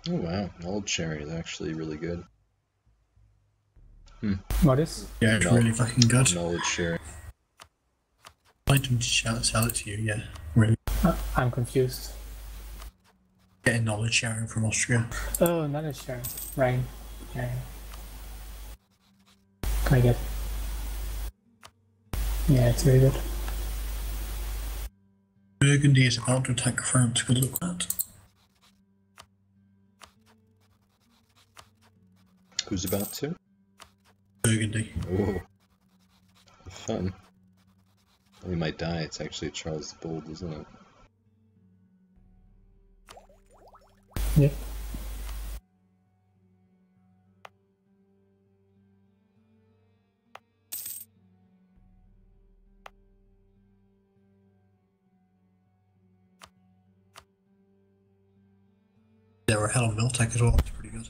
Oh wow, knowledge sharing is actually really good. What is? Yeah, it's really fucking good. Knowledge sharing. I'd like them to sell it to you, yeah. Really. I'm confused. Getting knowledge sharing from Austria. Oh, knowledge sharing. Right. Yeah. I get. Yeah, it's very good. Burgundy is about to attack France. Good luck with that. Who's about to? Burgundy. Oh, fun. We might die. It's actually Charles the Bold, isn't it? Yeah. They were hell of Miltech as well. It's pretty good.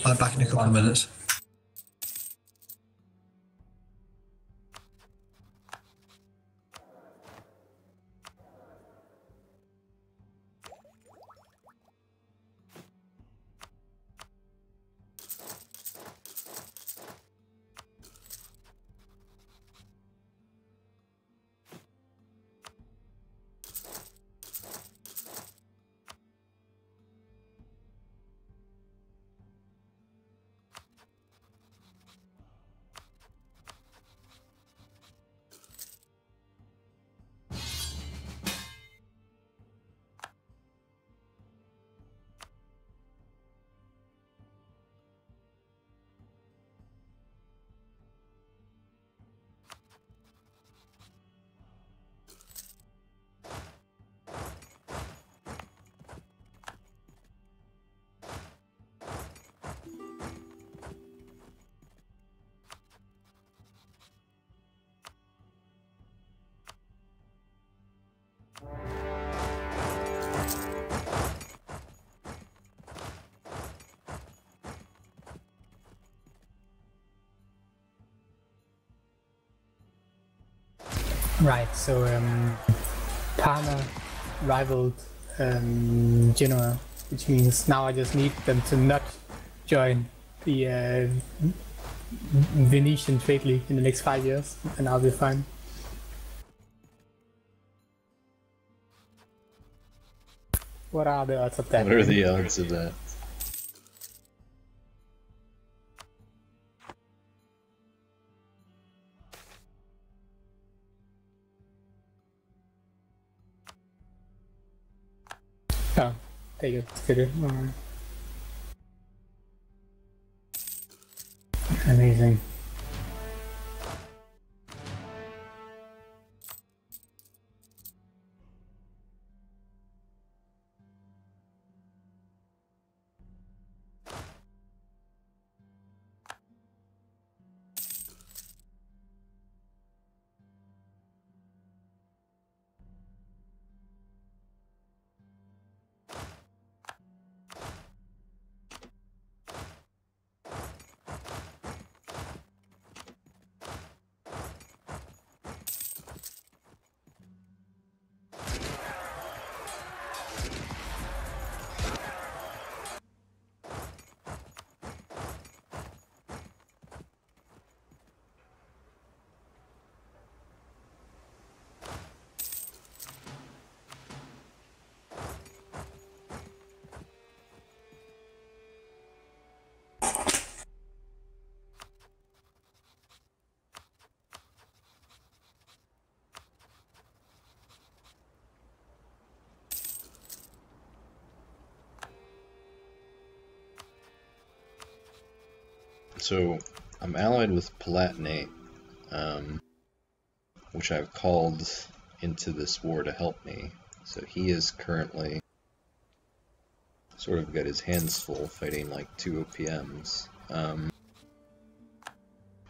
I'll be back in a couple of minutes. Right, so Parma rivaled Genoa, which means now I just need them to not join the Venetian Trade League in the next 5 years, and I'll be fine. What are the odds of that? What are the odds of that? Oh, there you go. Amazing. So, I'm allied with Palatinate, which I've called into this war to help me. So he is currently sort of got his hands full fighting like 2 OPMs.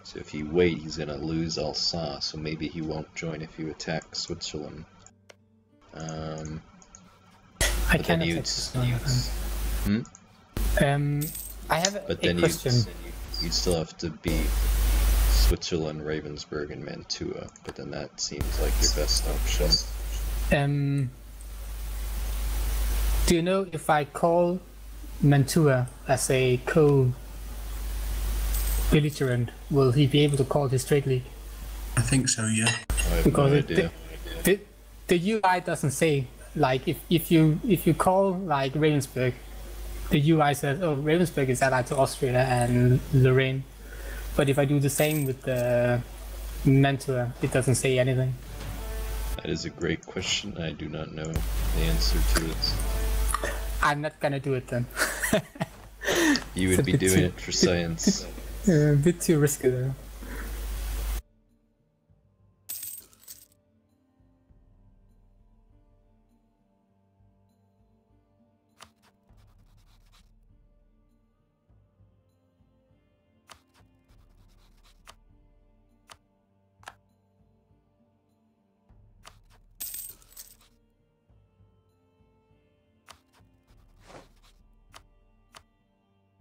So if you wait, he's gonna lose Alsace, so maybe he won't join if you attack Switzerland. I can attack Switzerland. I have a question. You'd still have to beat Switzerland, Ravensburg, and Mantua, but then that seems like your best option. Do you know if I call Mantua as a co-belligerent, will he be able to call his trade league? I think so, yeah. I have Because no idea. the UI doesn't say, like, if you call like Ravensburg, the UI says, oh, Ravensburg is allied to Austria and Lorraine. But if I do the same with the Mantua, it doesn't say anything. That is a great question. I do not know the answer to it. I'm not gonna do it then. You It's would a be bit doing too- it for science. A bit too risky though.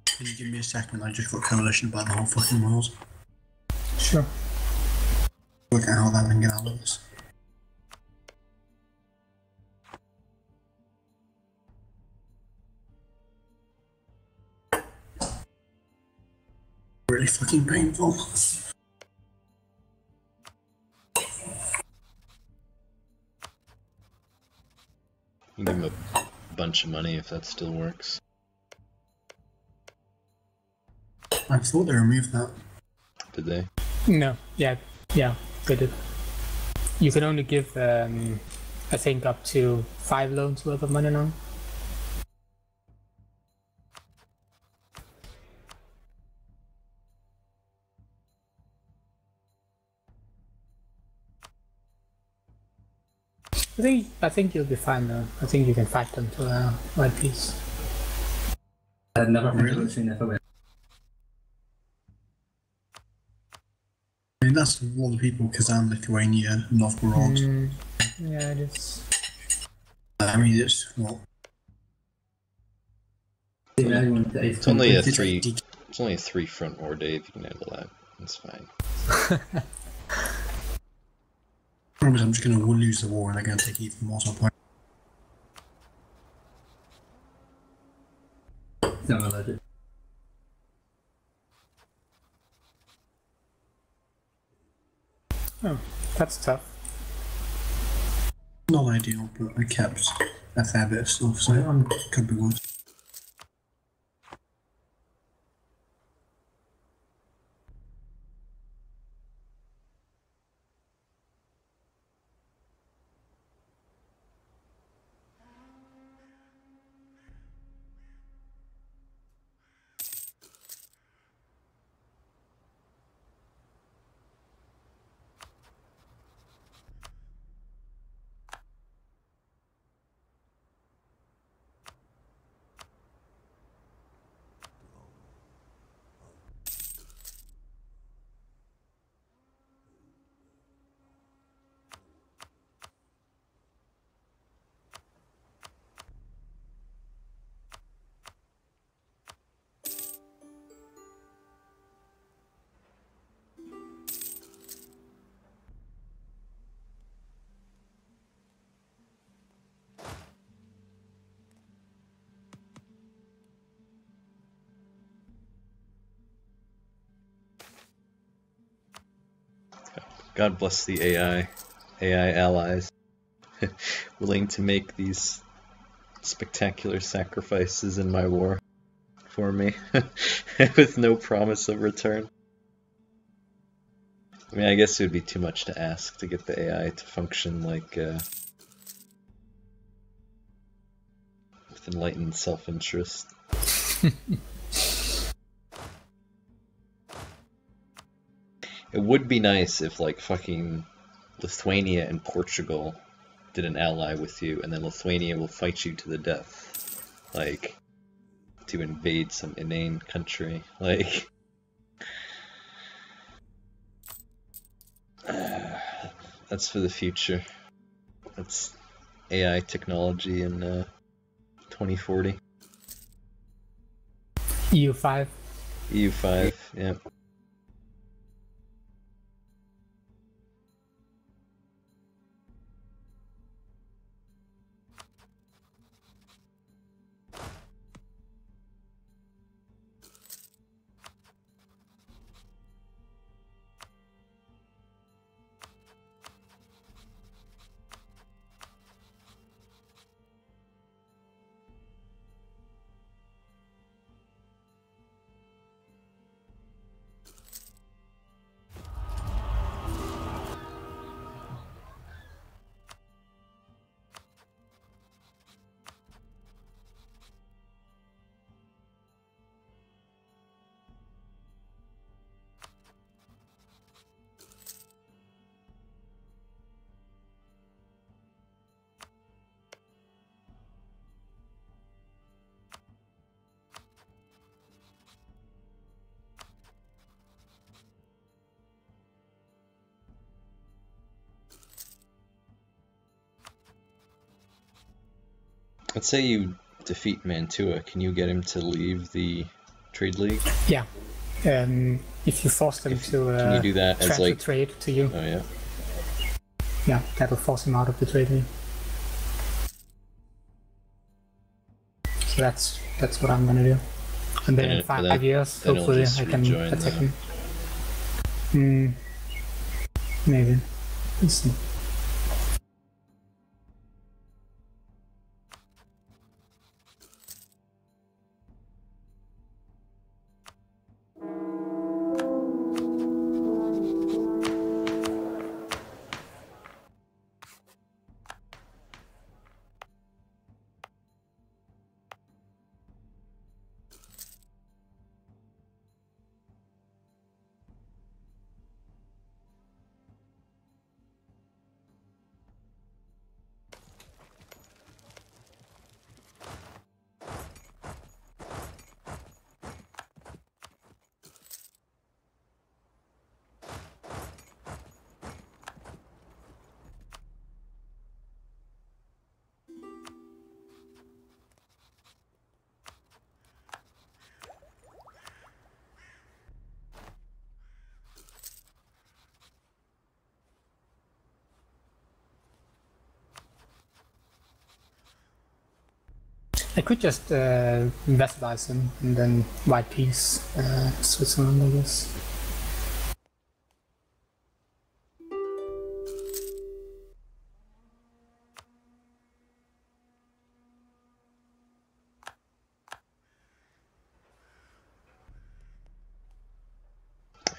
Can you give me a second? I just got coalition about the whole fucking world. Sure. Work out how that can get out of this. Really fucking painful. You can give him a bunch of money if that still works. I thought they removed that. Did they? No, yeah, they did. You can only give, I think, up to 5 loans worth of money now. I think you'll be fine though. I think you can fight them to a right peace. I've never Really? seen that away. I mean, that's a lot of people, Kazan, Lithuania, Novgorod. Yeah, it is. I mean, it's what? It's only a It's three. like DK. It's only a 3 front war, Dave. You can handle that. That's fine. Problem is, I'm just going to lose the war and they're going to take even more supply. It's not alleged. Oh, that's tough. Not ideal, but I kept a fair bit of stuff, so could be worse. God bless the AI allies, willing to make these spectacular sacrifices in my war for me, with no promise of return. I mean, I guess it would be too much to ask to get the AI to function like with enlightened self-interest. It would be nice if, like, fucking Lithuania and Portugal did an ally with you, and then Lithuania will fight you to the death. Like, to invade some inane country. Like... that's for the future. That's AI technology in 2040. EU5. EU5, yeah. Let's say you defeat Mantua. Can you get him to leave the trade league? Yeah. If you force them to can you do that as transfer like trade to you, Oh yeah. yeah, that'll force him out of the trade league. So that's what I'm gonna do. And then in 5 years, then he'll hopefully, just I can rejoin attack the- him. Maybe. Let's see. I could just vassalize him and then white peace Switzerland, I guess.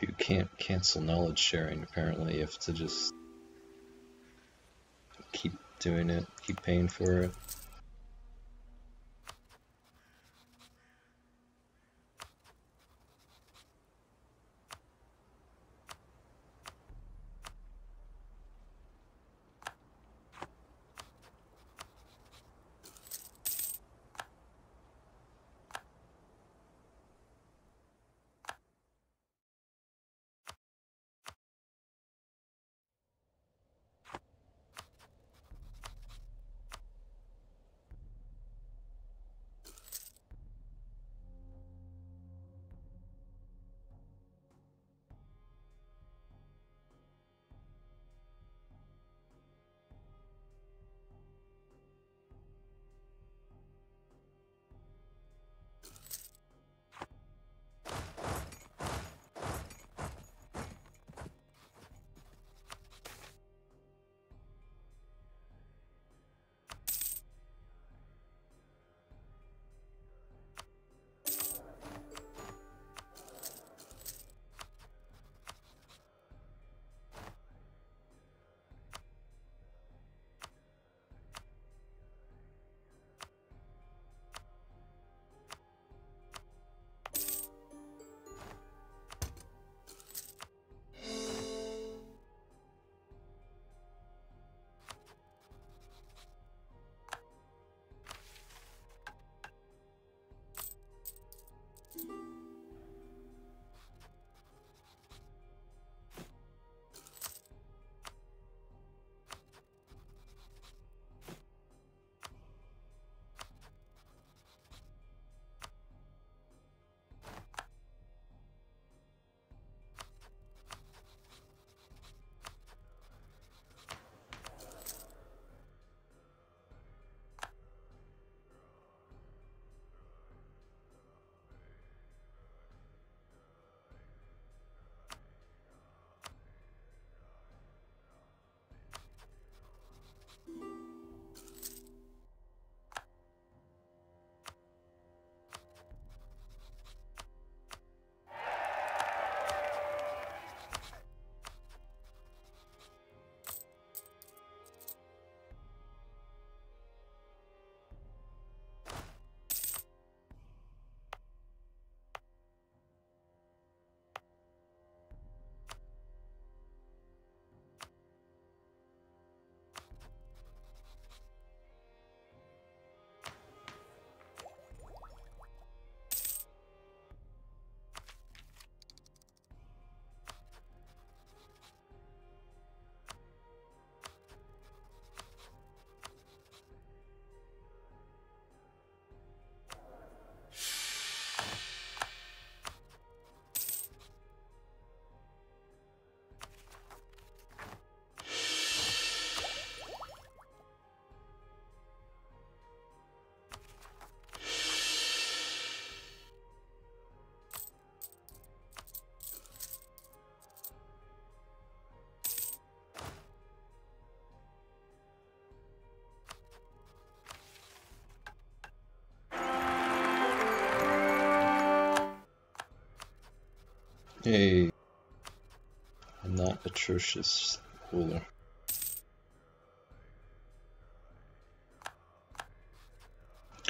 You can't cancel knowledge sharing, apparently. You have to just keep doing it, keep paying for it. Hey, I'm not atrocious ruler.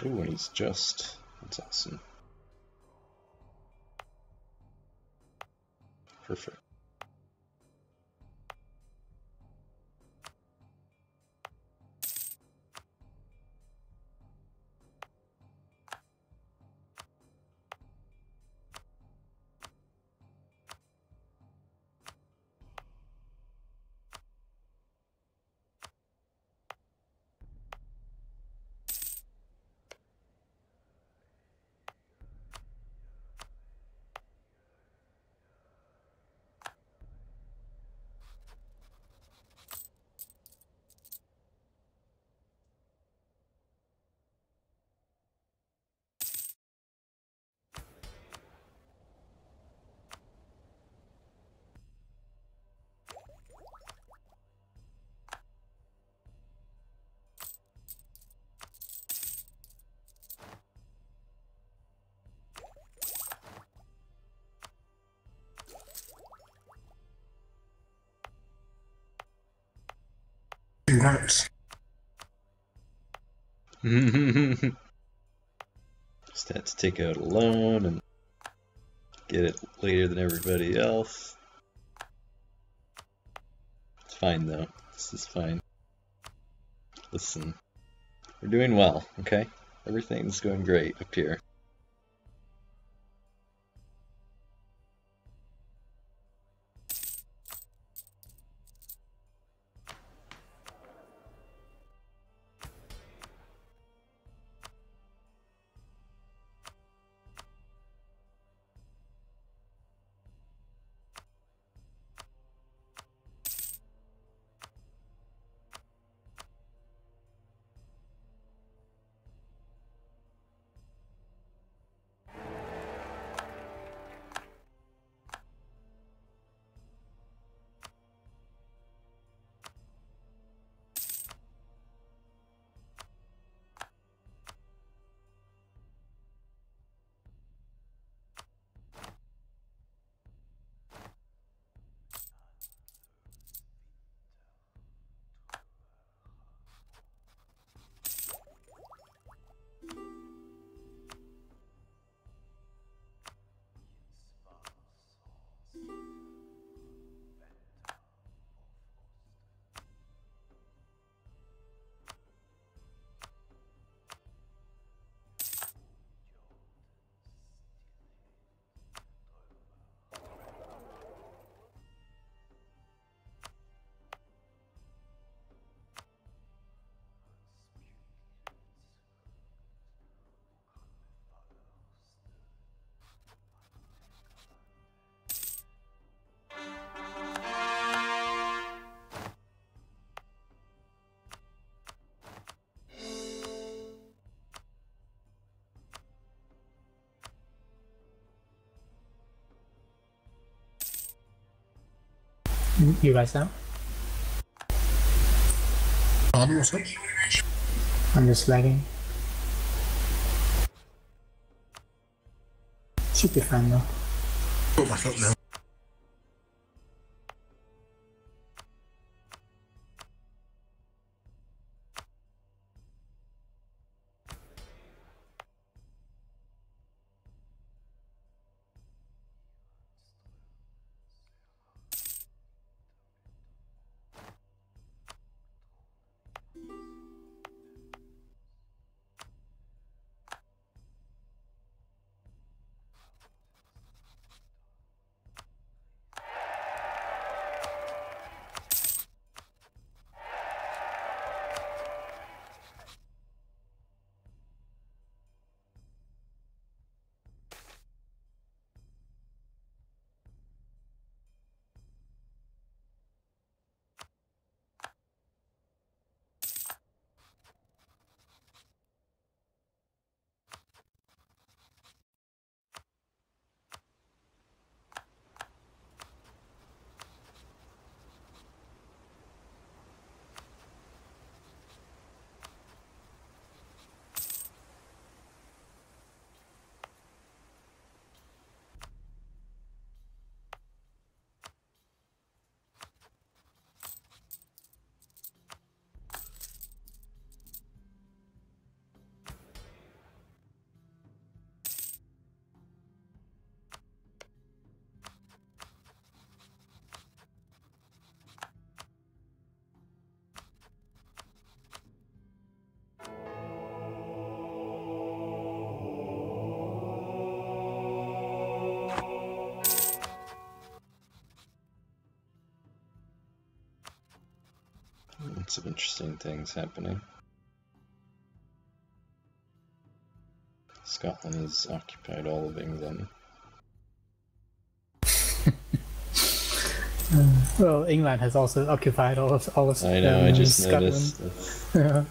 Ooh, and he's just. That's awesome. Perfect. Congrats. Just had to take out a loan and get it later than everybody else. It's fine though. This is fine. Listen, we're doing well, okay? Everything's going great up here. You guys out? Pardon, what's up? I'm just lagging. Should be fine though. Go back up now. Lots of interesting things happening. Scotland has occupied all of England. Well, England has also occupied all of I know, I just Scotland. noticed. Yeah.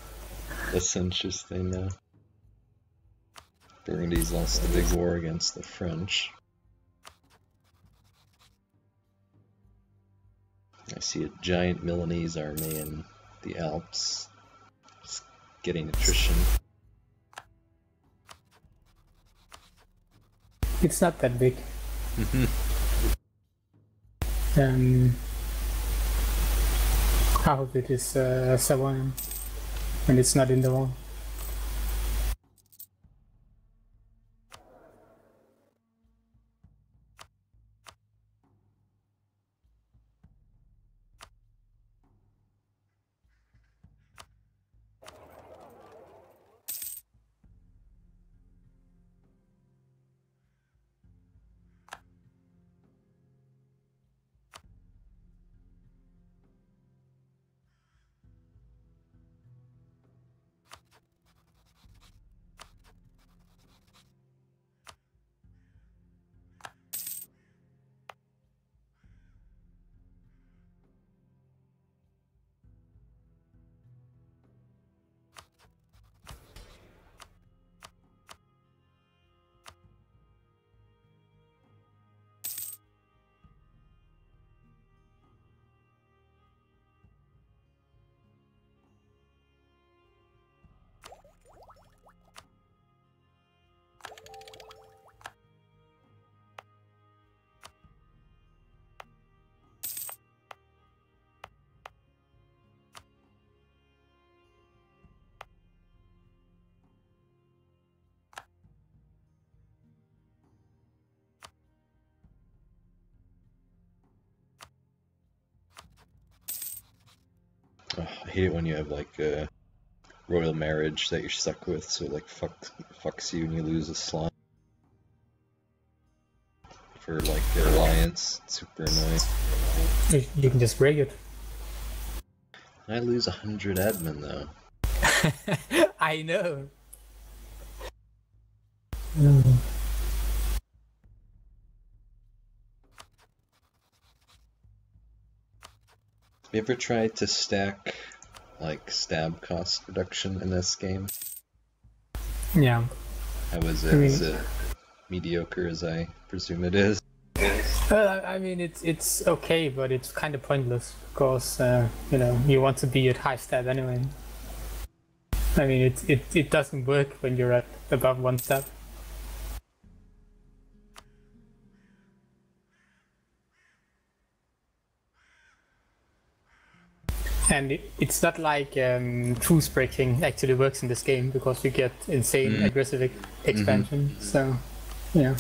That's interesting now. Burgundy's lost the big war against the French. I see a giant Milanese army in the Alps. Just getting attrition. It's not that big. Half of it is Savoyan, and it's not in the wall. Oh, I hate it when you have like a royal marriage that you're stuck with, so it like fucks you and you lose a slot for like an alliance. It's super annoying. You can just break it. I lose 100 admin though. I know. Have you ever tried to stack like stab cost reduction in this game? Yeah. How is it? Is it mediocre as I presume it is? I mean, it's okay, but it's kind of pointless because you know, you want to be at high stab anyway. I mean, it doesn't work when you're at above 1 stab. And it's not like truce breaking actually works in this game because you get insane aggressive expansion. So, yeah.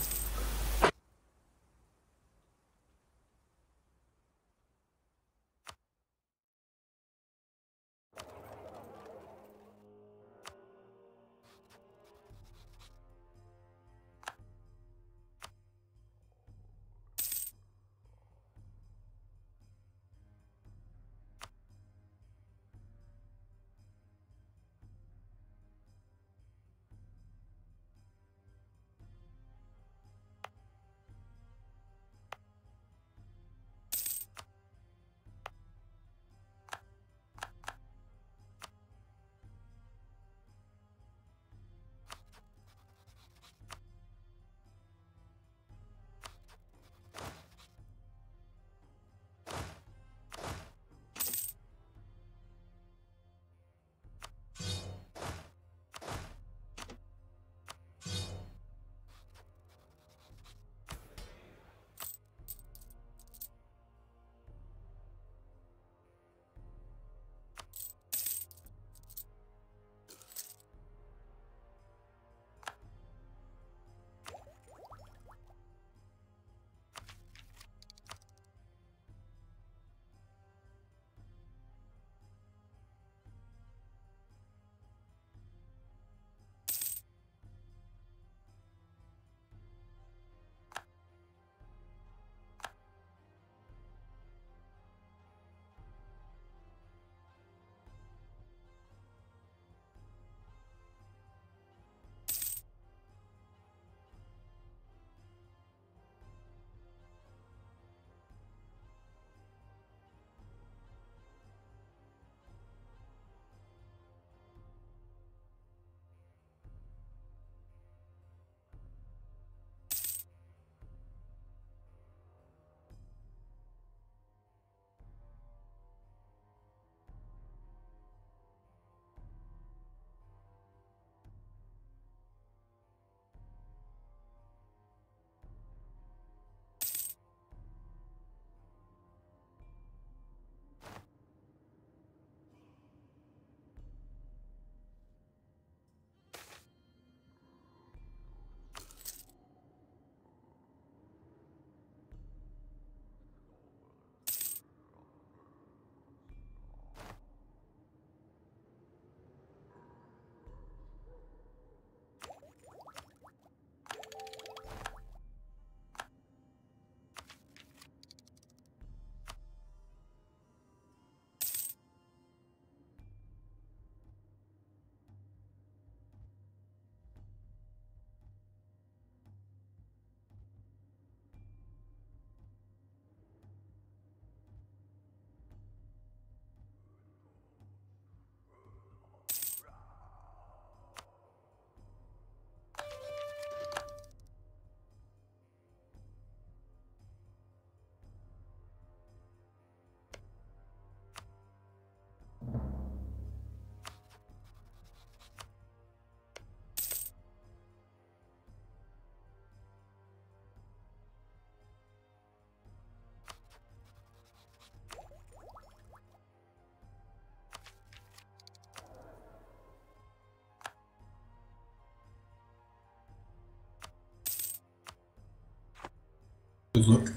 Good luck.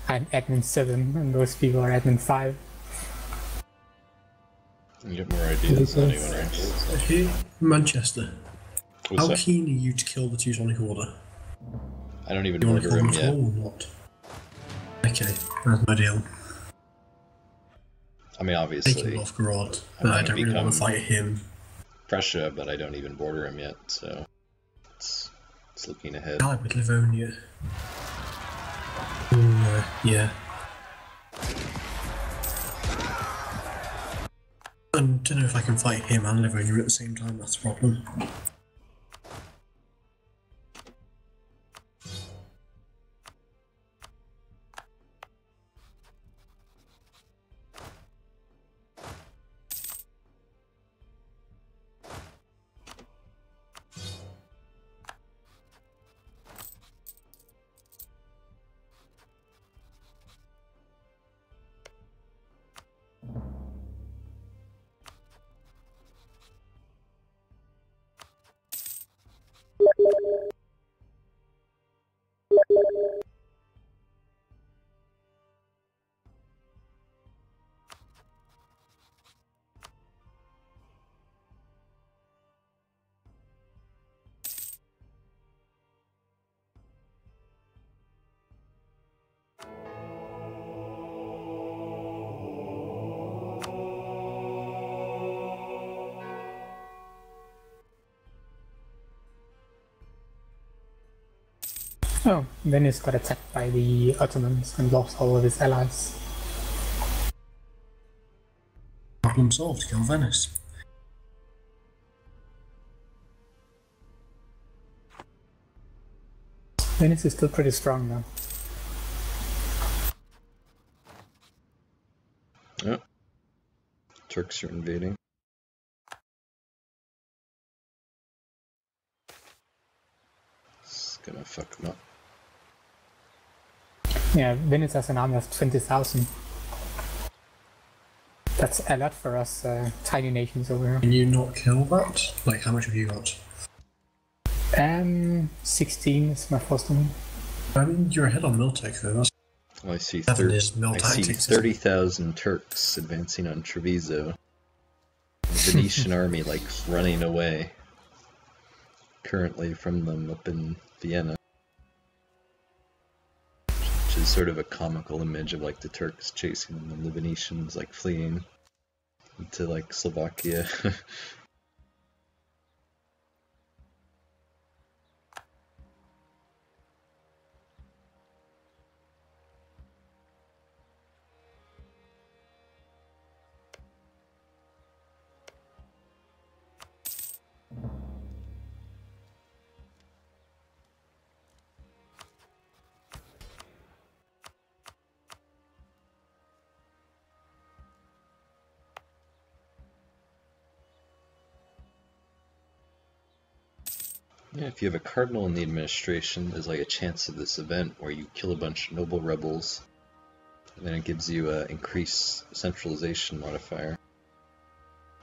I'm admin 7 and those people are admin 5. You get more ideas than anyone else. Here, Manchester. What's How that? keen are you to kill the Teutonic Order? I don't even You want to order kill him them at all yet. or not? Okay, that's my deal. I mean, Taking obviously, Novgorod, I'm but I gonna don't really want to become- fight him. Prussia, but I don't even border him yet, so it's looking ahead. I with Livonia. Yeah. I don't know if I can fight him and Livonia at the same time, that's the problem. Oh, Venice got attacked by the Ottomans and lost all of his allies. Problem solved, kill Venice. Venice is still pretty strong though. Yep. Turks are invading. It's gonna fuck them up. Yeah, Venice has an army of 20,000. That's a lot for us tiny nations over here. Can you not kill that? Like, how much have you got? 16 is my first one. I mean, you're ahead on Miltech though. That's Well, I see, Seven is mill I see tactics, 30,000 Turks advancing on Treviso. The Venetian army, like, running away currently from them up in Vienna. Which is sort of a comical image of, like, the Turks chasing them and the Venetians, like, fleeing into, like, Slovakia. Yeah, if you have a cardinal in the administration, there's like a chance of this event where you kill a bunch of noble rebels, and then it gives you an increased centralization modifier.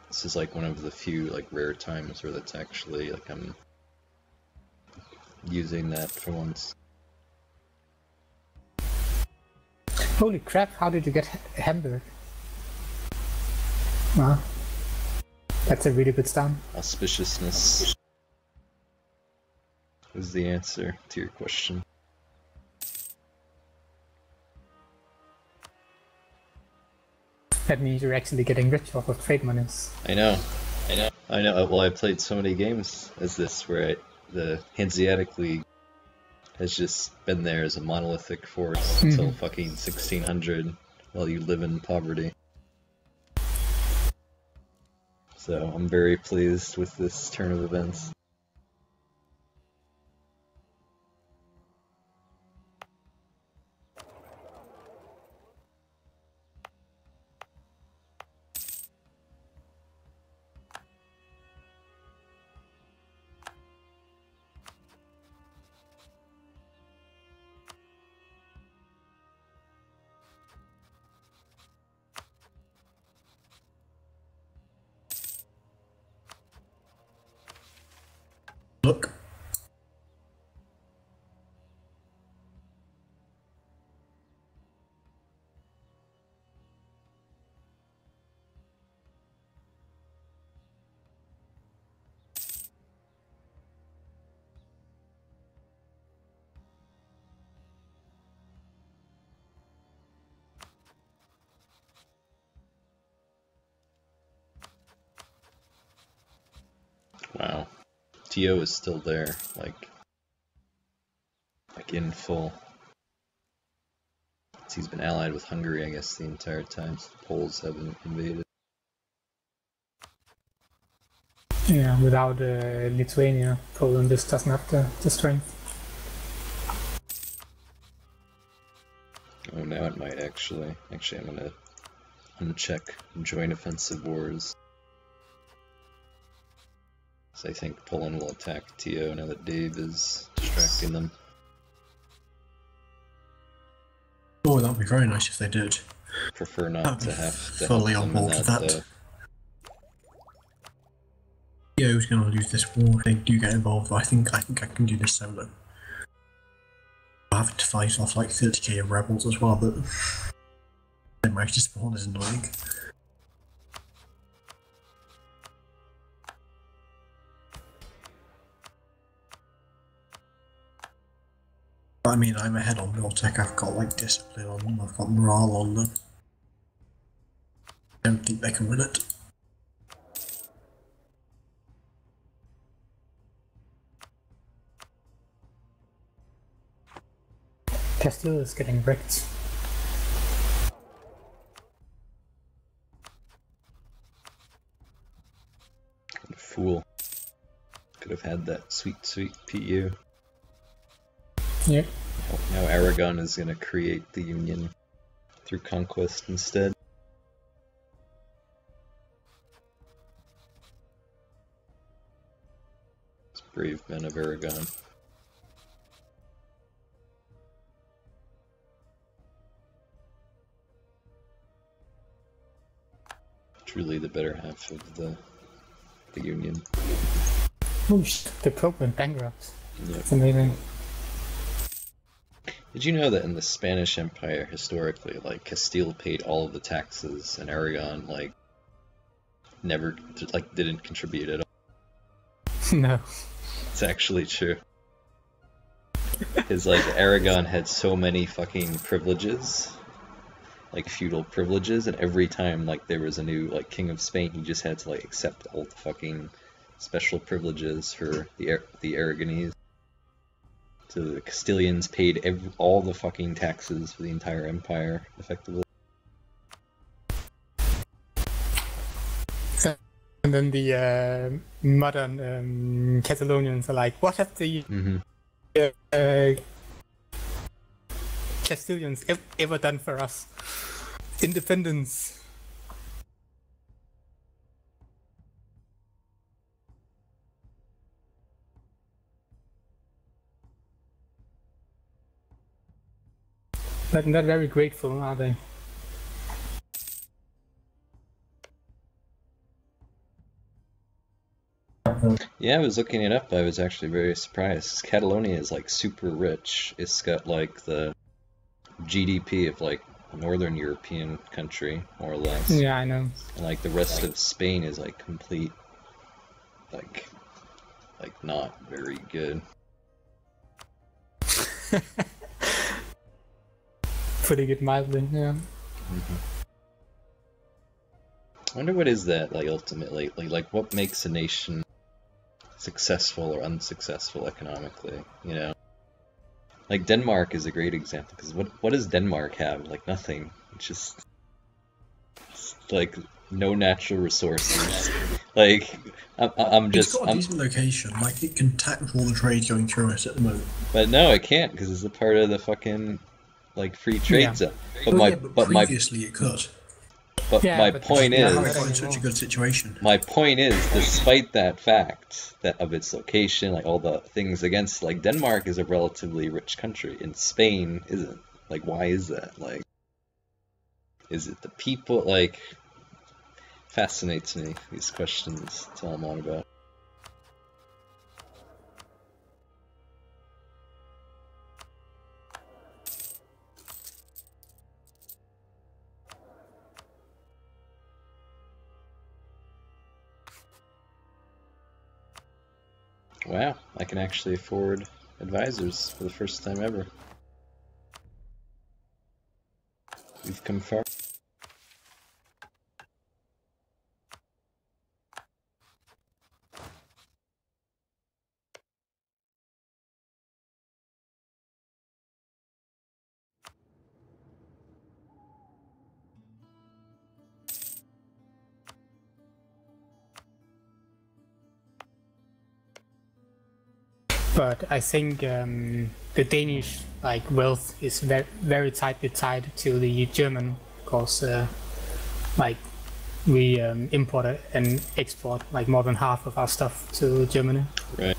This is like one of the few like rare times where that's actually like I'm using that for once. Holy crap, how did you get Hamburg? Wow. That's a really good start. Auspiciousness is the answer to your question. That means you're actually getting rich off of trade monies. I know. Well, I played so many games as this where the Hanseatic League has just been there as a monolithic force until fucking 1600 while you live in poverty. So I'm very pleased with this turn of events. look. Wow. TO is still there, like in full. He's been allied with Hungary, I guess, the entire time. So the Poles haven't invaded. Yeah, without Lithuania, Poland just doesn't have the strength. Oh, now it might actually. Actually, I'm gonna uncheck joint offensive wars. So I think Poland will attack TO now that Dave is distracting them. Oh, that would be very nice if they did. Prefer not to have to fully help on them in board with that, that. though. Yeah, who's going to lose this war if they do get involved? I think I can do this solo. I have to fight off like 30k of rebels as well, but they managed to spawn is annoying. I mean, I'm ahead on Miltech. I've got like discipline on them. I've got morale on them. I don't think they can win it. Castile is getting wrecked. What a fool. Could have had that sweet, sweet PU. Yep. Now Aragon is gonna create the Union through conquest instead. It's brave men of Aragon. Truly the better half of the Union. Oh shit, the Pope went bankrupt. Yep. That's amazing. Did you know that in the Spanish Empire, historically, like, Castile paid all of the taxes and Aragon, like, never, like, didn't contribute at all? No. It's actually true. Because, like, Aragon had so many fucking privileges, like, feudal privileges, and every time, like, there was a new, like, king of Spain, he just had to, like, accept all the fucking special privileges for the Aragonese. So the Castilians paid all the fucking taxes for the entire empire, effectively. And then the modern Catalonians are like, what have the Castilians ever done for us? Independence. But not very grateful, are they? Yeah, I was looking it up. I was actually very surprised. Catalonia is like super rich. It's got like the GDP of like a northern European country, more or less. Yeah, I know. And like the rest of Spain is like complete, like not very good. Pretty good mildly, yeah. I wonder what is that, like, ultimately, like what makes a nation successful or unsuccessful economically, you know? Like Denmark is a great example, because what does Denmark have? Like nothing. It's just like no natural resources. Like It's got a decent location. Like it can tackle all the trade going through it at the moment. But no, it can't, because it's a part of the fucking like free trade zone. But previously it could. But my point is, Now it's got in such a good situation. my point is, despite that fact that of its location, like all the things against, like Denmark is a relatively rich country, and Spain isn't. Like, why is that? Like, is it the people? Like, fascinates me, these questions. That's all I'm on about. Wow, I can actually afford advisors for the first time ever. We've come far. But I think the Danish like wealth is very tightly tied to the German, because like we import and export like more than half of our stuff to Germany. Right.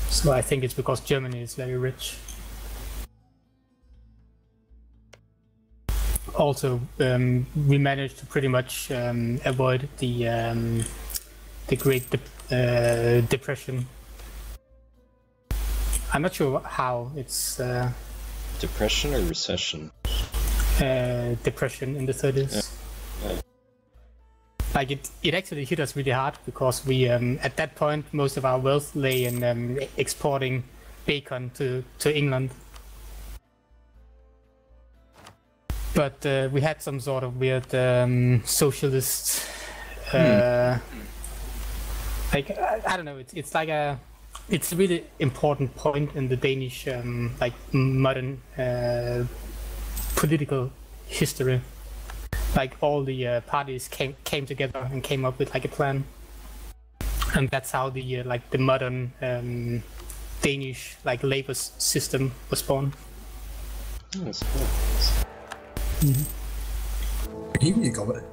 So I think it's because Germany is very rich. Also, we managed to pretty much avoid the Great Depression. I'm not sure how it's Depression or recession? Depression in the 30s. Yeah. Like it actually hit us really hard, because we at that point most of our wealth lay in exporting bacon to England. But we had some sort of weird socialist, like I don't know. It's like a it's a really important point in the Danish like modern political history. Like all the parties came together and came up with like a plan, and that's how the like the modern Danish like labor system was born. Oh, that's cool. You got it.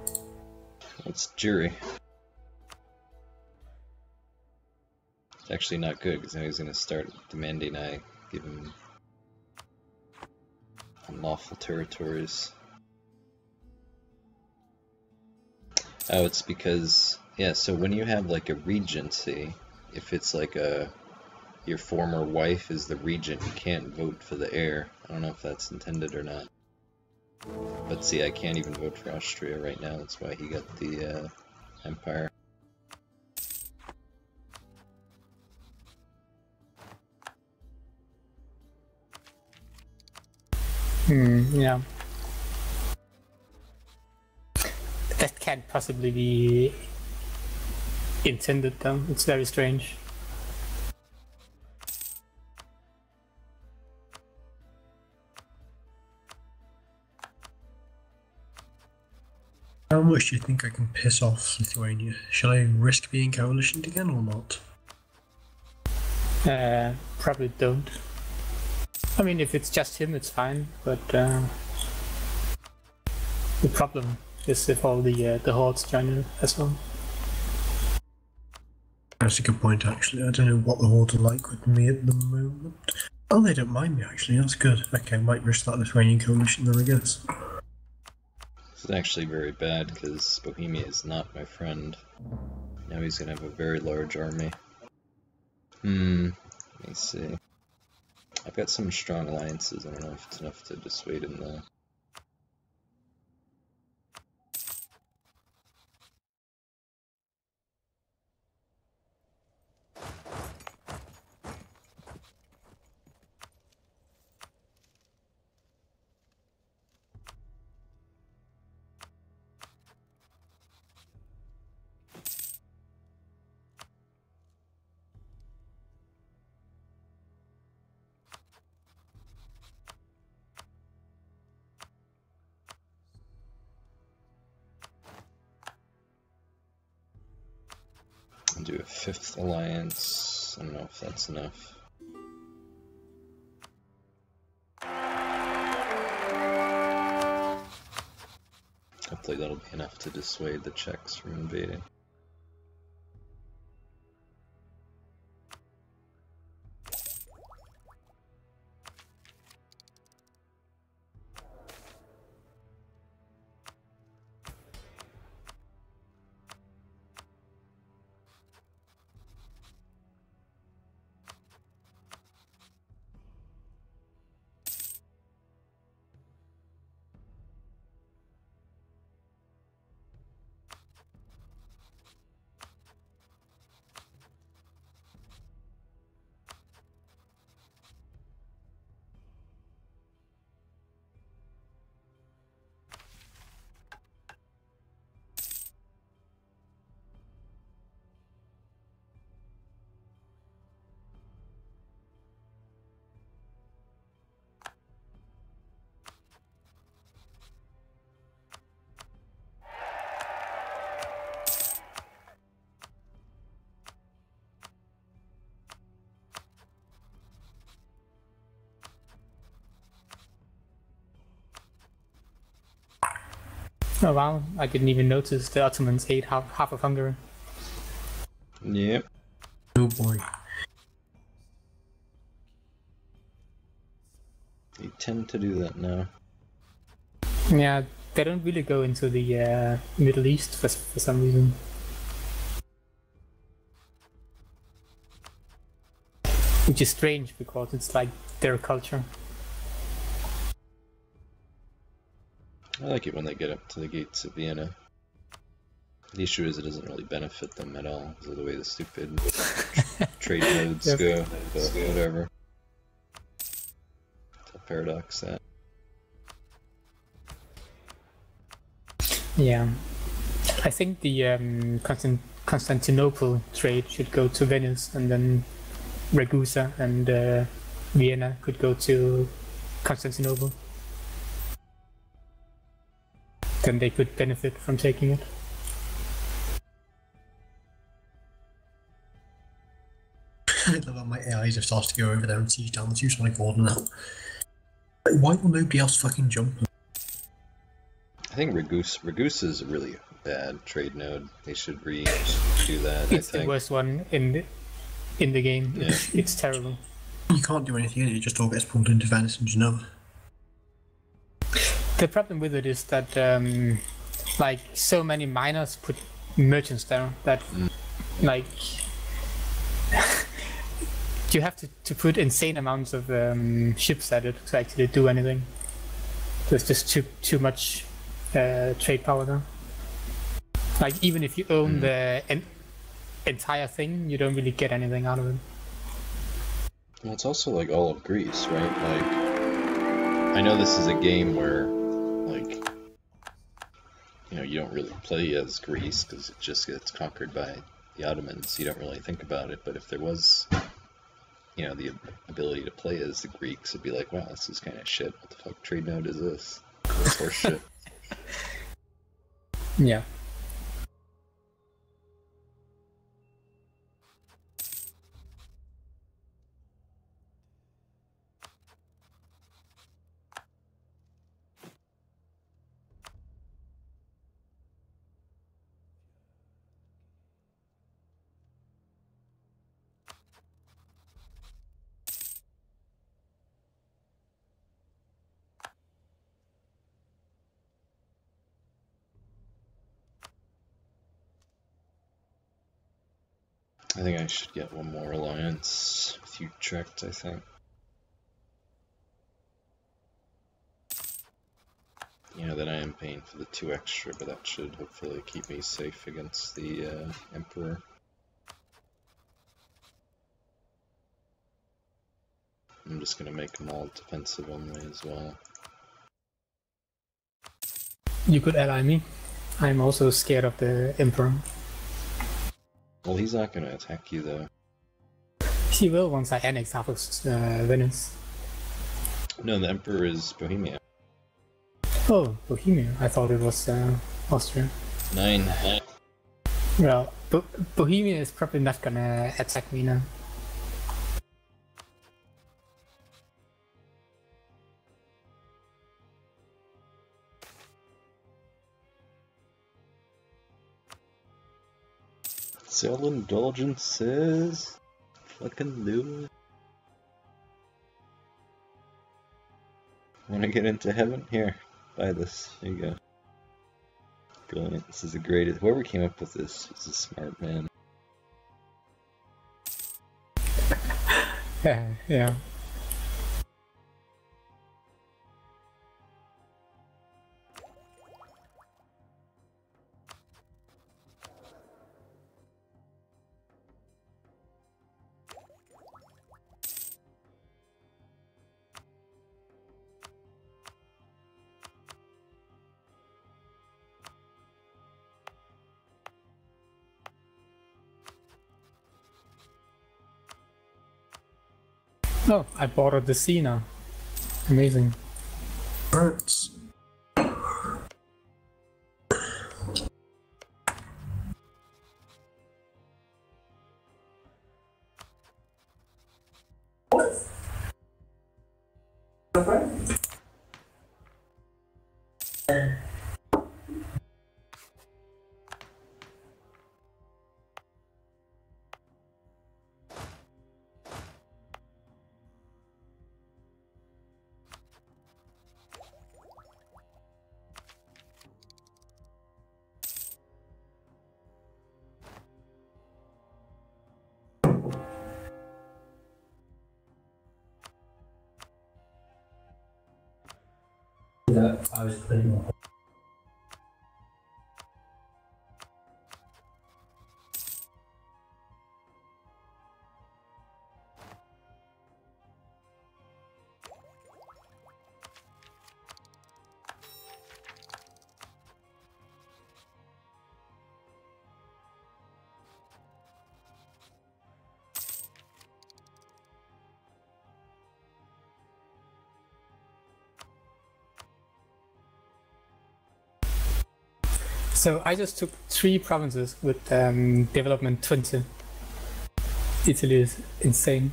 That's jury. It's actually not good because now he's going to start demanding I give him unlawful territories. Oh, it's because, yeah, so when you have like a regency, if it's like your former wife is the regent, you can't vote for the heir. I don't know if that's intended or not. But see, I can't even vote for Austria right now, that's why he got the empire. Yeah. That can't possibly be intended though, it's very strange. How much do you think I can piss off Lithuania? Shall I risk being coalitioned again or not? Probably don't. I mean, if it's just him, it's fine, but the problem is if all the hordes join in as well. That's a good point, actually. I don't know what the hordes are like with me at the moment. Oh, they don't mind me, actually. That's good. Okay, I might risk that Lithuanian coalition then, I guess. This is actually very bad because Bohemia is not my friend. Now he's gonna have a very large army. Let me see. I've got some strong alliances. I don't know if it's enough to dissuade him though. I'll do a 5th alliance. I don't know if that's enough. Hopefully that'll be enough to dissuade the Czechs from invading. Oh wow, I didn't even notice the Ottomans ate half of Hungary. Yep. Oh boy. They tend to do that now. Yeah, they don't really go into the Middle East for some reason. Which is strange because it's like their culture. I like it when they get up to the gates of Vienna. The issue is it doesn't really benefit them at all because of the way the stupid trade nodes go, but whatever. Tell Paradox that. Yeah. I think the Constantinople trade should go to Venice and then Ragusa and Vienna could go to Constantinople. Then they could benefit from taking it. I love how my AIs have started to go over there and siege down the Teutonic Order now. Like, why will nobody else fucking jump? I think Ragusa is a really bad trade node. They should redo that. It's I think the worst one in the game. Yeah. It's terrible. You can't do anything in it, it just all gets pulled into Venice and Genoa. The problem with it is that like so many miners put merchants there that like you have to put insane amounts of ships at it to actually do anything. There's just too much trade power there. Like even if you own the entire thing, you don't really get anything out of it. Well, it's also like all of Greece, right? Like, I know this is a game where, like, you know, you don't really play as Greece because it just gets conquered by the Ottomans. You don't really think about it, but if there was, you know, the ability to play as the Greeks, it'd be like, wow, this is kind of shit. What the fuck trade node is this? This horse shit. Yeah. I think I should get one more alliance with Utrecht, I think. You know, that I am paying for the 2 extra, but that should hopefully keep me safe against the Emperor. I'm just gonna make them all defensive only as well. You could ally me. I'm also scared of the Emperor. Well, he's not gonna attack you though. He will once I annex half of Venice. No, the Emperor is Bohemia. Oh, Bohemia. I thought it was Austria. 9. Well, Bohemia is probably not gonna attack me now. Sell indulgences. Fucking do it. Wanna get into heaven? Here, buy this. There you go. Brilliant. This is the greatest. Whoever came up with this was a smart man. Yeah. Oh, I bought a Decina. Amazing. Hurts. Yeah, I was playing. So I just took 3 provinces with development 20. Italy is insane.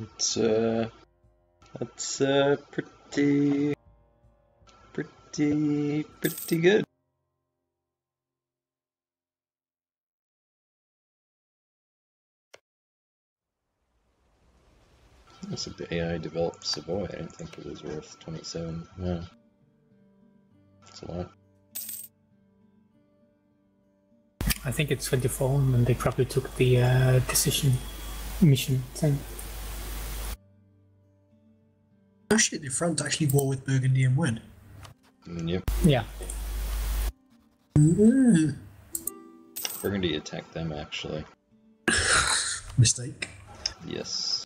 It's pretty good. Looks like the AI developed Savoy. I didn't think it was worth 27. Wow. That's a lot. I think it's 24, and they probably took the decision mission thing. Oh shit, the France actually war with Burgundy and win. Yep. Yeah. Burgundy attacked them, actually. Mistake. Yes.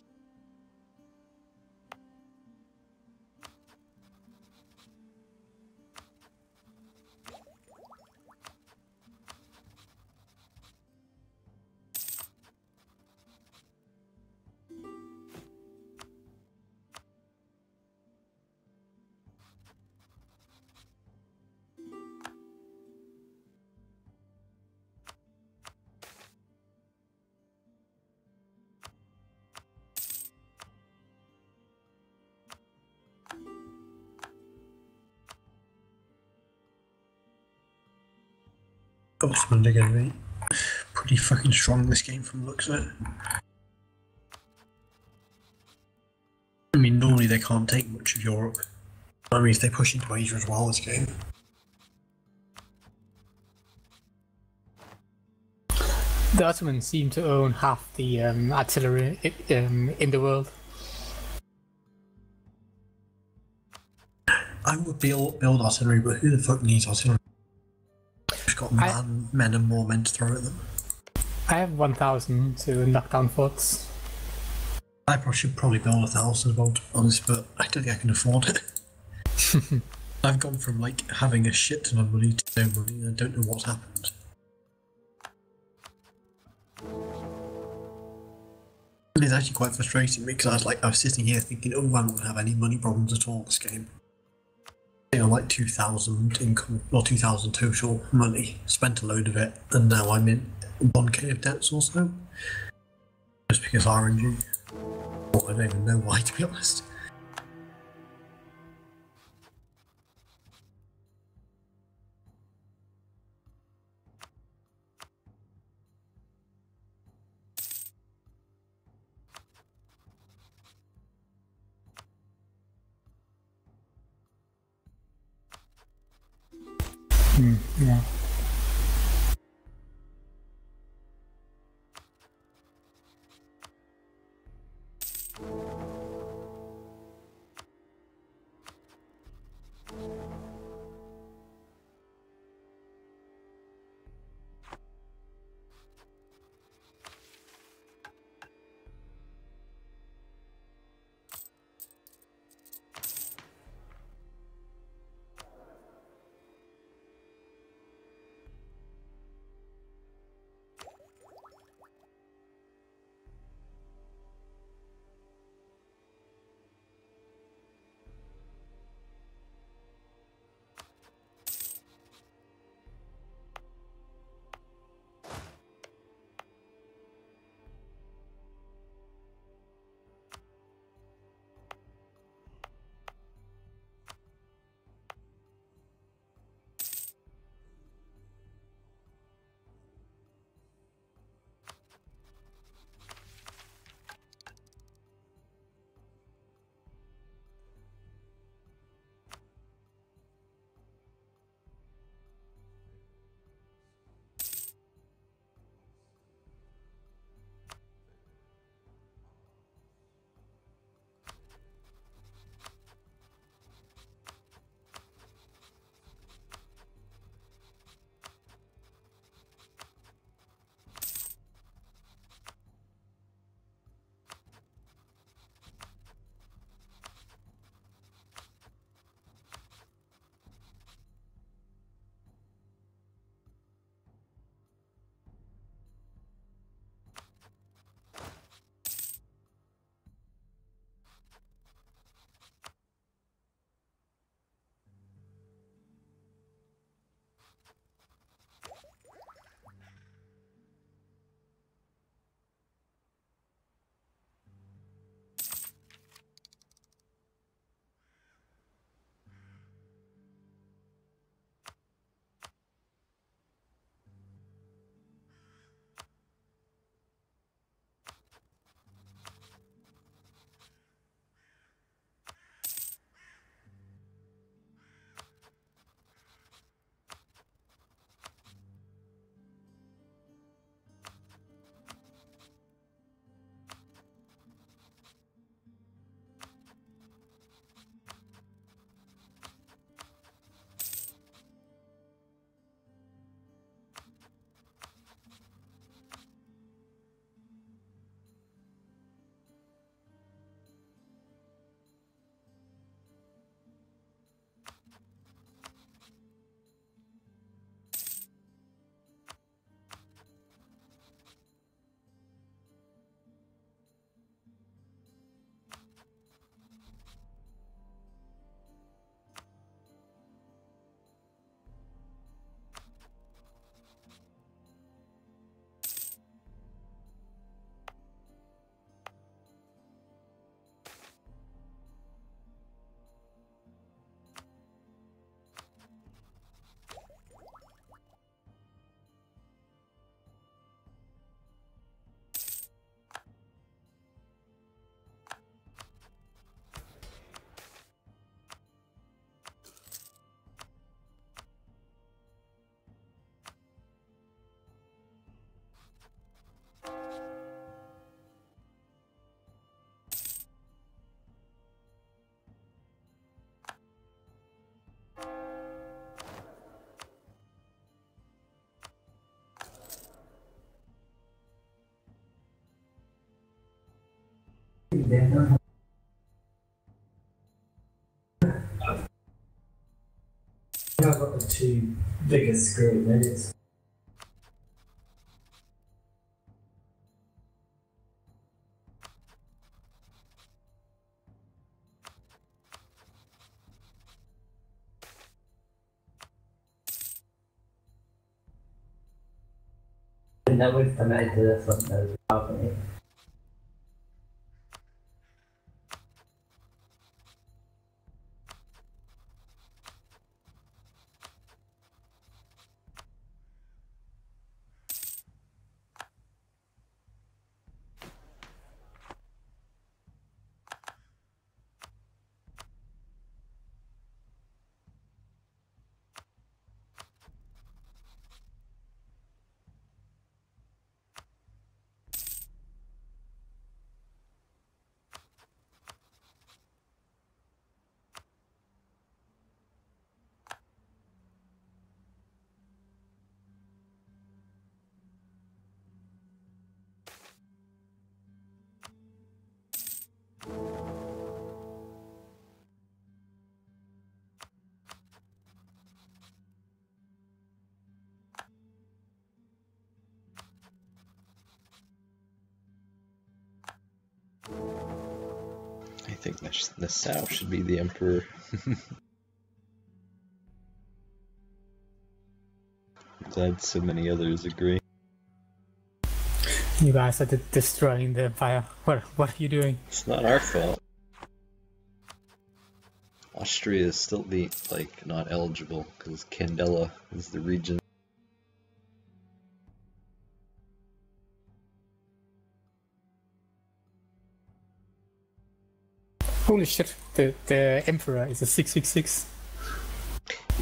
Scotsmen are going to be pretty fucking strong this game from the looks of it. I mean, normally they can't take much of Europe. I mean, if they push into Asia as well this game. The Ottomans seem to own half the artillery in the world. I would build artillery, but who the fuck needs artillery? Just got men and more men to throw at them. I have 1,000 to knock down forts. I should probably build 1,000 as well, to be honest, but I don't think I can afford it. I've gone from like having a shit ton of money to no money, and I don't know what's happened. And it's actually quite frustrating because I was sitting here thinking, oh, I don't have any money problems at all this game. You know, like 2,000 income or 2,000 total money, spent a load of it, and now I'm in 1k of debts or so. Just because RNG. Well, I don't even know why, to be honest. Yeah. I've got the two biggest screwy minutes. No estimate the front of the balcony. I think Nassau should be the emperor. I'm glad so many others agree. You guys are destroying the empire. What are you doing? It's not our fault. Austria is still not eligible because Candela is the region. Holy shit! The emperor is a 666.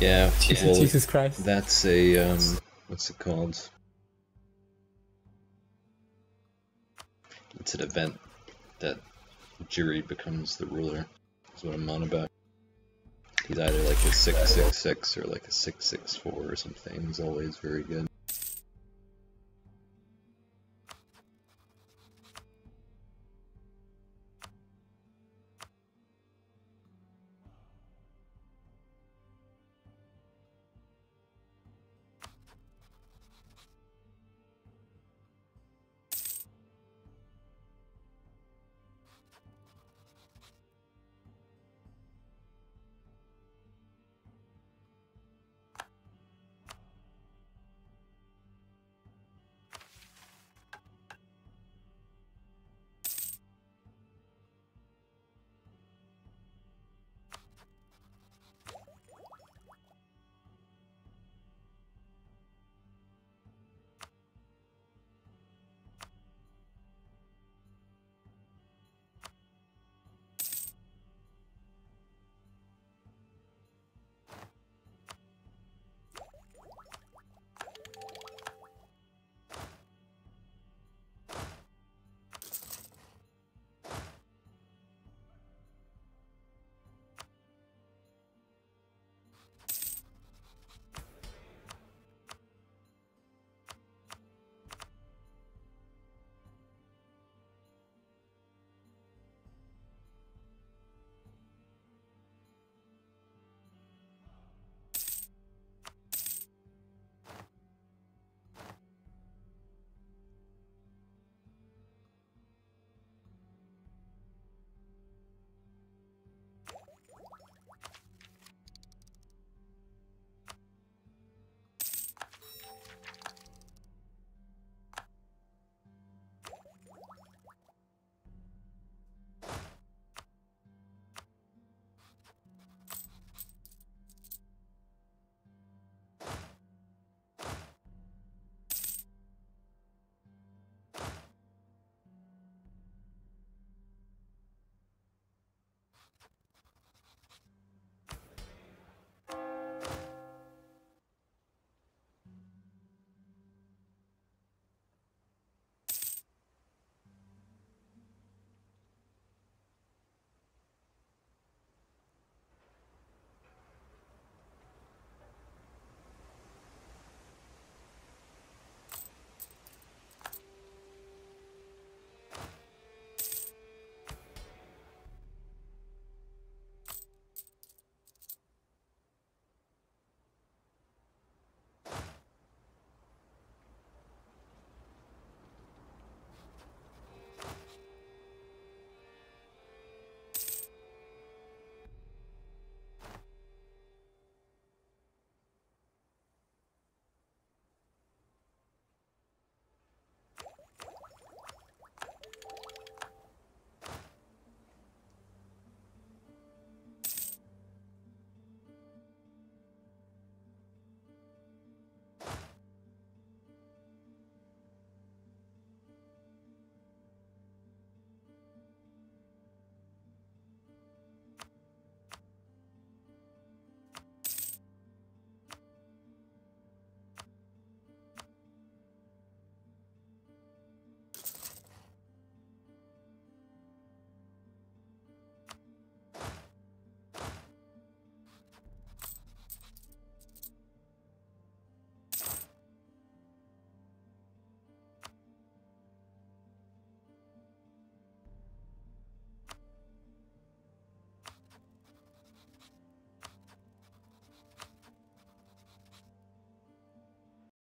Yeah, well, Jesus Christ. That's a what's it called? It's an event that Jury becomes the ruler. Is what I'm on about. He's either like a 666 or like a 664 or something. He's always very good.